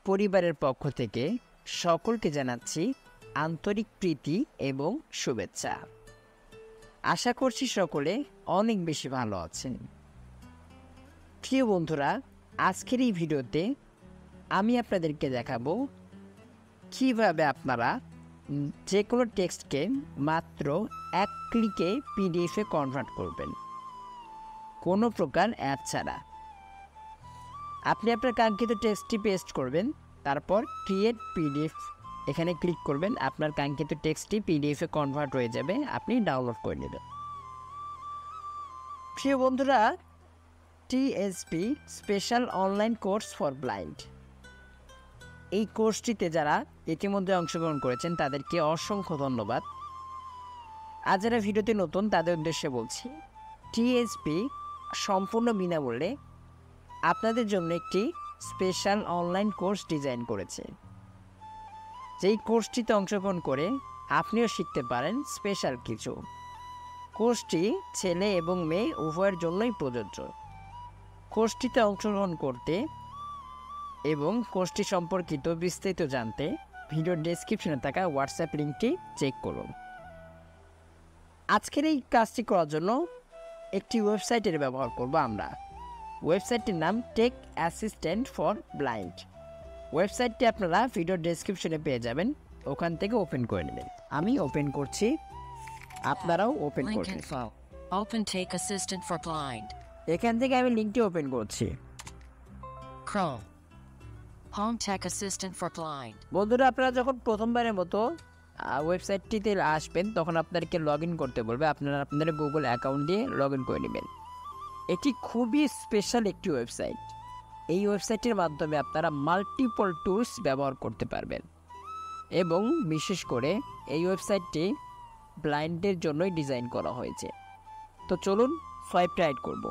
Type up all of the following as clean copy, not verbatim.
পরিবারের পক্ষ থেকে সকলকে জানাচ্ছি আন্তরিক প্রীতি এবং শুভেচ্ছা। আশা করছি সকলে অনেক বেশি ভালো আছেন। প্রিয় বন্ধুরা, আজকের এই ভিডিওতে আমি আপনাদেরকে দেখাবো কিভাবে আপনারা যে কোনো টেক্সটকে মাত্র এক ক্লিকে পিডিএফে কনভার্ট করবেন, কোনো প্রকার অ্যাপ ছাড়া। আপনি আপনার কাঙ্ক্ষিত টেক্সটটি পেস্ট করবেন, তারপর ক্রিয়েট পিডিএফ এখানে ক্লিক করবেন। আপনার কাঙ্ক্ষিত টেক্সটটি পিডিএফে কনভার্ট হয়ে যাবে, আপনি ডাউনলোড করে নেবেন। প্রিয় বন্ধুরা, TSP special online course for blind, এই কোর্সটিতে যারা ইতিমধ্যে অংশগ্রহণ করেছেন তাদেরকে অসংখ্য ধন্যবাদ। আজ যারা ভিডিওতে নতুন তাদের উদ্দেশ্যে বলছি, টিএসপি সম্পূর্ণ বিনামূল্যে আপনাদের জন্য একটি স্পেশাল অনলাইন কোর্স ডিজাইন করেছে। যেই কোর্সটিতে অংশগ্রহণ করে আপনিও শিখতে পারেন স্পেশাল কিছু। কোর্সটি ছেলে এবং মেয়ে উভয়ের জন্যই প্রযোজ্য। কোর্সটিতে অংশগ্রহণ করতে এবং কোর্সটি সম্পর্কিত বিস্তারিত জানতে ভিডিওর ডেসক্রিপশনে থাকা হোয়াটসঅ্যাপ লিঙ্কটি চেক করুন। আজকের এই কাজটি করার জন্য একটি ওয়েবসাইটের ব্যবহার করব আমরা। ওয়েবসাইটটির নাম টেক অ্যাসিস্ট্যান্ট ফর ব্লাইন্ড। ওয়েবসাইটটি আপনারা ভিডিওর ডেসক্রিপশনে পেয়ে যাবেন, ওখান থেকে ওপেন করে নেবেন। আমি ওপেন করছি, আপনারাও ওপেন করবেন। Open Tech Assistant for Blind. এখান থেকে আমি লিঙ্কটি ওপেন করছি। Chrome. Home Tech Assistant for Blind. বন্ধুরা, আপনারা যখন প্রথমবারের মতো ওয়েবসাইটটিতে আসবেন তখন আপনাদেরকে লগ ইন করতে বলবে। আপনারা আপনাদের গুগল অ্যাকাউন্ট দিয়ে লগ ইন করে নেবেন। এটি খুবই স্পেশাল একটি ওয়েবসাইট। এই ওয়েবসাইটের মাধ্যমে আপনারা মাল্টিপল টুলস ব্যবহার করতে পারবেন এবং বিশেষ করে এই ওয়েবসাইটটি ব্লাইন্ডের জন্যই ডিজাইন করা হয়েছে। তো চলুন সোয়াইপ রাইট করব।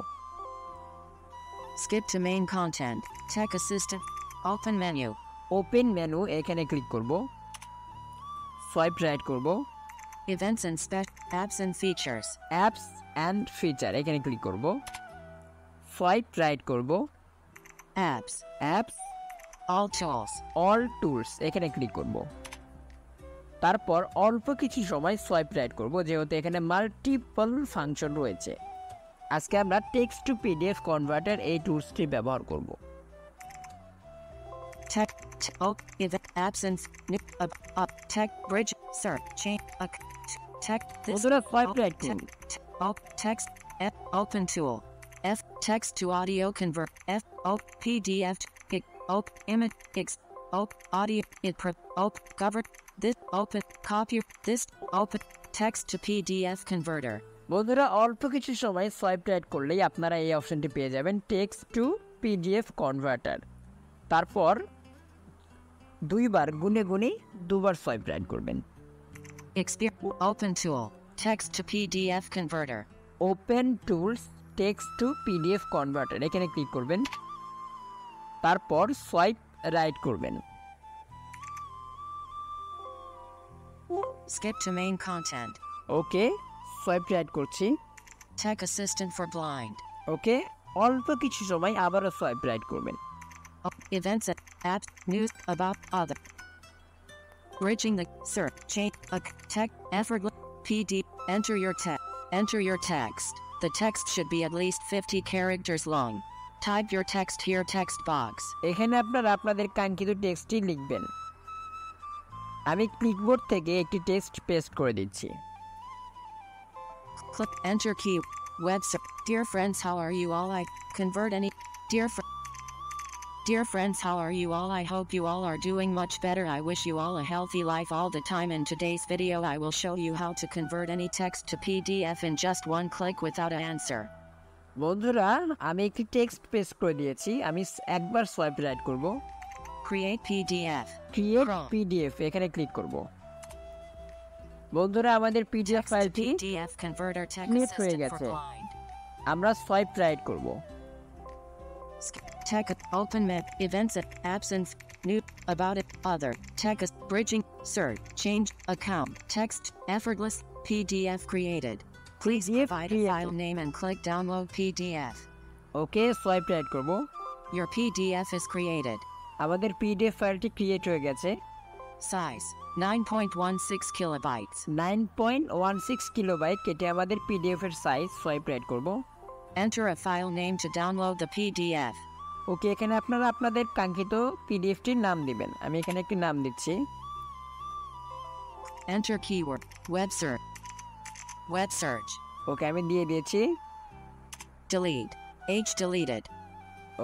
Skip to main content. Tech Assistant. Open menu. Open menu এখানে ক্লিক করব, সোয়াইপ রাইট করব। Events and apps and features. Apps and feature এখানে ক্লিক করব, সোয়াইপ রাইট করব। Apps. Apps All tools. All tools এখানে click করব। তারপর অল্প কিছু সময় সোয়াইপ রাইট করব, যেহেতু এখানে মাল্টিপল ফাংশন রয়েছে। আজকে আমরা টেক্সট টু পিডিএফ কনভার্টার এই টুলসটি ব্যবহার করব। Tech. Event apps and tech bridge search change tech. বন্ধুরা, সোয়াইপ রাইট করুন। Text open tool. F text to audio convert. F PDF image X audio it covered this open copy this open text to PDF converter. বন্ধুরা, অল্প কিছু সময় swipe right করলেই আপনারা এই অপশনটি পেয়ে যাবেন, টেক্সট টু পিডিএফ কনভার্টার। তারপর দুইবার গুনে গুনে দুবার সোয়াইপ রাইট করবেন। Open tool text to PDF converter. Open tools text to PDF converter এখানে ক্লিক করবেন, তারপর সোয়াইপ রাইট করবেন। Skip to main content. Okay, swipe right করছি। Tech Assistant for Blind. ওকে, অল্প কিছু সময় আবারও সোয়াইপ রাইট করবেন। Events and apps news about other. Bridging the search change tech effortless PD. Enter your text. The text should be at least 50 characters long. Type your text here text box. এখানে আপনারা আপনাদের কাঙ্ক্ষিত টেক্সটটি লিখবেন। আমি ক্লিকবোর্ড থেকে একটি text paste করে দিচ্ছি। Click enter key. Website. Dear friends, how are you all? I convert any. Dear friends, how are you all? I hope you all are doing much better. I wish you all a healthy life all the time. In today's video, I will show you how to convert any text to PDF in just one click without an answer. বন্ধুরা, আমি একটি text paste করে দিয়েছি। আমি একবার swipe right করব, Create PDF. Create PDF এখানে click করব। বন্ধুরা, আমাদের পিডিএফ ফাইলটি PDF converter Tech ক্রিয়েট হয়ে Assistant for গেছে। Blind. আমরা সোয়াইপ রাইট করব। Tech open map events apps and new about it other tech bridging search change account text effortless PDF created. Please provide a file name and click download PDF. Okay, swipe right করব। Your PDF is created. আমাদের PDF ফাইলটি create হয়ে গেছে। Size 9.16 kilobytes. 9.16 kilobyte, কেটে আমাদের PDF এর size swipe right করব। Enter a file name to download the PDF. ওকে, এখানে আপনারা আপনাদের কাঙ্ক্ষিত পিডিএফটির নাম দিবেন। আমি এখানে একটি নাম দিচ্ছি। Enter keyword. Web search. Web search. ওকে, আমি দিয়ে দিয়েছি। Delete. H deleted.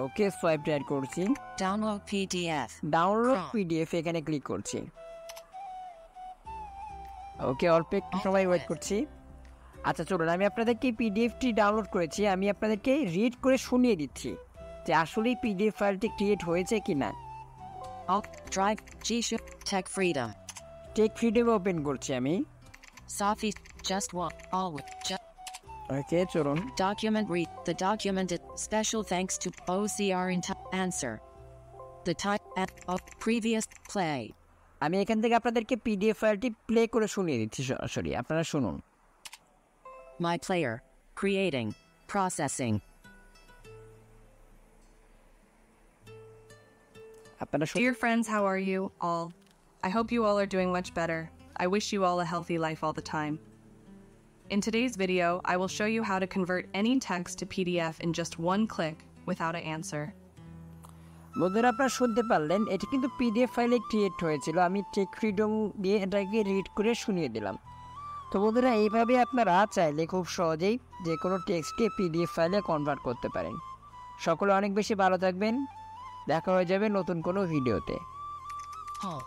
ওকে, সোয়াইপ রাইট করছি। Download PDF. Download Chrome. PDF এখানে ক্লিক করছি। ওকে, অল্প একটু সময় ওয়েট করছি। আচ্ছা চলুন, আমি আপনাদেরকে পিডিএফটি ডাউনলোড করেছি, আমি আপনাদেরকে রিড করে শুনিয়ে দিচ্ছি যে আসলেই পিডিএফ ফাইলটি ক্রিয়েট হয়েছে কি না। Alt Drive. G-Shift. Tech Freedom. Tech freedom open করছি আমি। Safi. Just one. Always. Just ওকে চলুন। document read. The document is special thanks to OCR in answer. The type of previous play. আমি এখান থেকে আপনাদেরকে পিডিএফ ফাইলটি প্লে করে শুনিয়ে দিচ্ছি সরাসরি, আপনারা শুনুন। My player. Creating. Processing. আপনারা Dear friends, how are you all? I hope you all are doing much better. I wish you all a healthy life all the time. In today's video, I will show you how to convert any text to PDF in just one click without an answer. বন্ধুরা, আপনারা শুনতে পারলেন, এটি কিন্তু PDF ফাইলে create হয়েছিল। আমি take freedom দিয়ে এটাকে রিড করে শুনিয়ে দিলাম। তো বন্ধুরা, এইভাবে আপনারা চাইলে খুব সহজেই যে কোনো টেক্সটকে পিডিএফ ফাইলে কনভার্ট করতে পারেন। সকলে অনেক বেশি ভালো থাকবেন, দেখা হয়ে যাবে নতুন কোনো ভিডিওতে। Oh.